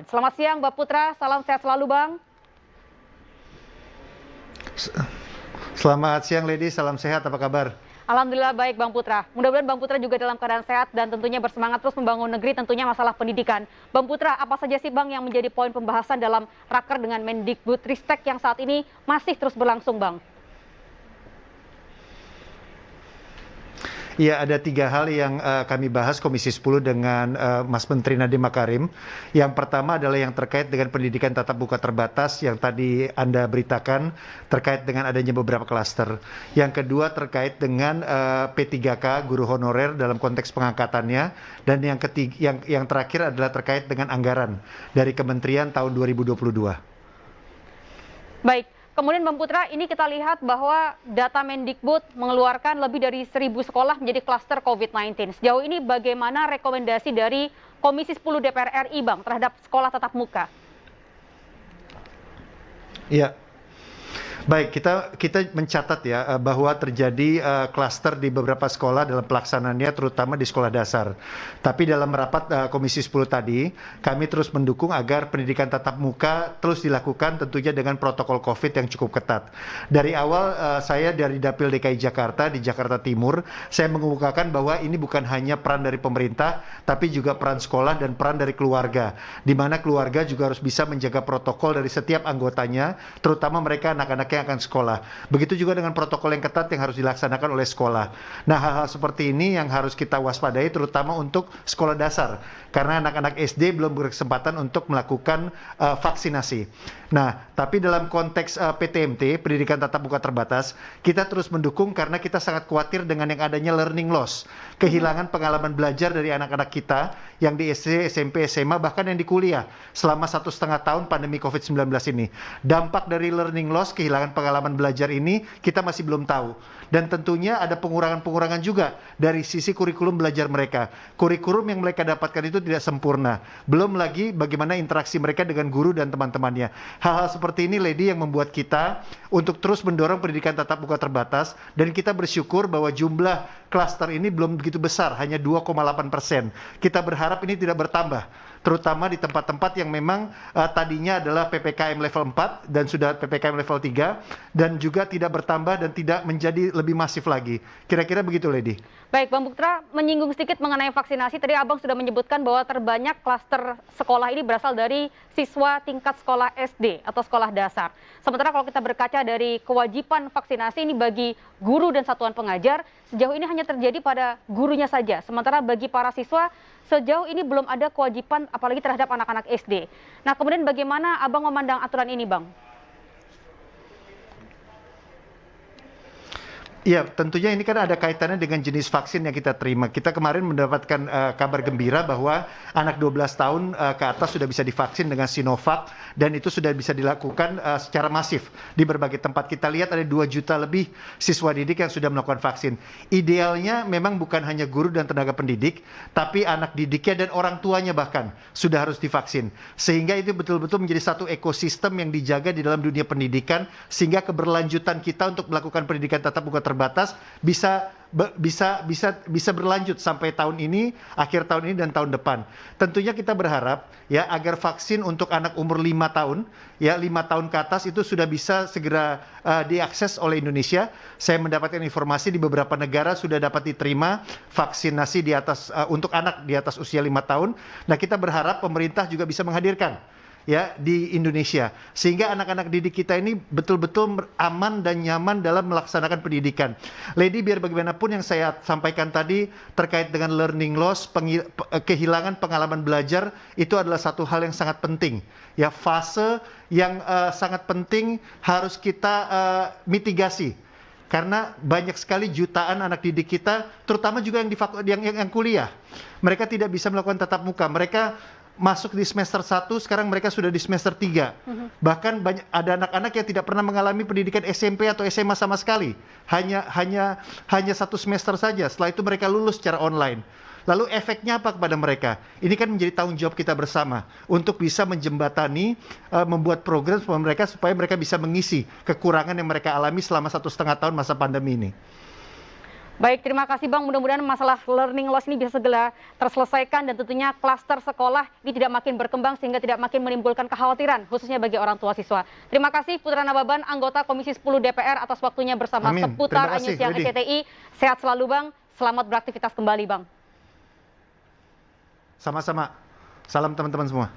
Selamat siang, Mbak Putra. Salam sehat selalu, Bang. Selamat siang Lady, salam sehat, apa kabar? Alhamdulillah baik, Bang Putra. Mudah-mudahan Bang Putra juga dalam keadaan sehat dan tentunya bersemangat terus membangun negeri, tentunya masalah pendidikan. Bang Putra, apa saja sih, Bang, yang menjadi poin pembahasan dalam raker dengan Mendikbudristek yang saat ini masih terus berlangsung, Bang? Ya, ada 3 hal yang kami bahas Komisi 10 dengan Mas Menteri Nadiem Makarim. Yang pertama adalah yang terkait dengan pendidikan tatap muka terbatas yang tadi Anda beritakan terkait dengan adanya beberapa klaster. Yang kedua terkait dengan P3K guru honorer dalam konteks pengangkatannya, dan yang ketiga, yang terakhir adalah terkait dengan anggaran dari Kementerian tahun 2022. Baik. Kemudian Bang Putra, ini kita lihat bahwa data Mendikbud mengeluarkan lebih dari 1.000 sekolah menjadi klaster COVID-19. Sejauh ini bagaimana rekomendasi dari Komisi 10 DPR RI, Bang, terhadap sekolah tatap muka? Iya. Baik, kita mencatat ya bahwa terjadi klaster di beberapa sekolah dalam pelaksanaannya, terutama di sekolah dasar. Tapi dalam rapat Komisi 10 tadi, kami terus mendukung agar pendidikan tatap muka terus dilakukan tentunya dengan protokol COVID yang cukup ketat. Dari awal saya dari Dapil DKI Jakarta di Jakarta Timur, saya mengemukakan bahwa ini bukan hanya peran dari pemerintah, tapi juga peran sekolah dan peran dari keluarga, di mana keluarga juga harus bisa menjaga protokol dari setiap anggotanya, terutama mereka anak-anak yang akan sekolah. Begitu juga dengan protokol yang ketat yang harus dilaksanakan oleh sekolah. Nah, hal-hal seperti ini yang harus kita waspadai terutama untuk sekolah dasar, karena anak-anak SD belum berkesempatan untuk melakukan vaksinasi. Nah, tapi dalam konteks PTMT, pendidikan tatap muka terbatas, kita terus mendukung karena kita sangat khawatir dengan yang adanya learning loss, kehilangan pengalaman belajar dari anak-anak kita yang di SD, SMP, SMA, bahkan yang di kuliah selama 1,5 tahun pandemi COVID-19 ini. Dampak dari learning loss, kehilangan pengalaman belajar ini kita masih belum tahu. Dan tentunya ada pengurangan-pengurangan juga dari sisi kurikulum belajar mereka. Kurikulum yang mereka dapatkan itu tidak sempurna. Belum lagi bagaimana interaksi mereka dengan guru dan teman-temannya. Hal-hal seperti ini, Lady, yang membuat kita untuk terus mendorong pendidikan tatap muka terbatas, dan kita bersyukur bahwa jumlah klaster ini belum begitu besar, hanya 2,8%. Kita berharap ini tidak bertambah, terutama di tempat-tempat yang memang tadinya adalah PPKM level 4 dan sudah PPKM level 3, dan juga tidak bertambah dan tidak menjadi lebih masif lagi. Kira-kira begitu, Lady. Baik, Bang Putra, menyinggung sedikit mengenai vaksinasi. Tadi Abang sudah menyebutkan bahwa terbanyak klaster sekolah ini berasal dari siswa tingkat sekolah SD atau sekolah dasar. Sementara kalau kita berkaca dari kewajiban vaksinasi ini bagi guru dan satuan pengajar, sejauh ini hanya terjadi pada gurunya saja. Sementara bagi para siswa, sejauh ini belum ada kewajiban apalagi terhadap anak-anak SD. Nah, kemudian bagaimana Abang memandang aturan ini, Bang? Iya, tentunya ini kan ada kaitannya dengan jenis vaksin yang kita terima. Kita kemarin mendapatkan kabar gembira bahwa anak 12 tahun ke atas sudah bisa divaksin dengan Sinovac, dan itu sudah bisa dilakukan secara masif di berbagai tempat. Kita lihat ada 2 juta lebih siswa didik yang sudah melakukan vaksin. Idealnya memang bukan hanya guru dan tenaga pendidik, tapi anak didiknya dan orang tuanya bahkan sudah harus divaksin. Sehingga itu betul-betul menjadi satu ekosistem yang dijaga di dalam dunia pendidikan, sehingga keberlanjutan kita untuk melakukan pendidikan tatap muka terbatas bisa berlanjut sampai tahun ini, akhir tahun ini dan tahun depan. Tentunya kita berharap ya agar vaksin untuk anak umur 5 tahun, ya 5 tahun ke atas itu sudah bisa segera diakses oleh Indonesia. Saya mendapatkan informasi di beberapa negara sudah dapat diterima vaksinasi di atas untuk anak di atas usia 5 tahun. Nah, kita berharap pemerintah juga bisa menghadirkan ya di Indonesia, sehingga anak-anak didik kita ini betul-betul aman dan nyaman dalam melaksanakan pendidikan. Lady, biar bagaimanapun yang saya sampaikan tadi terkait dengan learning loss, kehilangan pengalaman belajar, itu adalah satu hal yang sangat penting. Ya, fase yang sangat penting harus kita mitigasi. Karena banyak sekali jutaan anak didik kita, terutama juga yang kuliah, mereka tidak bisa melakukan tatap muka. Mereka masuk di semester 1, sekarang mereka sudah di semester 3. Bahkan ada anak-anak yang tidak pernah mengalami pendidikan SMP atau SMA sama sekali. Hanya 1 semester saja. Setelah itu mereka lulus secara online. Lalu efeknya apa kepada mereka? Ini kan menjadi tanggung jawab kita bersama untuk bisa menjembatani, membuat program supaya mereka bisa mengisi kekurangan yang mereka alami selama 1,5 tahun masa pandemi ini. Baik, terima kasih Bang. Mudah-mudahan masalah learning loss ini bisa segera terselesaikan dan tentunya klaster sekolah ini tidak makin berkembang sehingga tidak makin menimbulkan kekhawatiran khususnya bagi orang tua siswa. Terima kasih Putra Nababan, anggota Komisi 10 DPR atas waktunya bersama Amin. seputar Terima kasih, Anyus Siang Widhi. SCTI. Sehat selalu Bang. Selamat beraktivitas kembali Bang. Sama-sama. Salam teman-teman semua.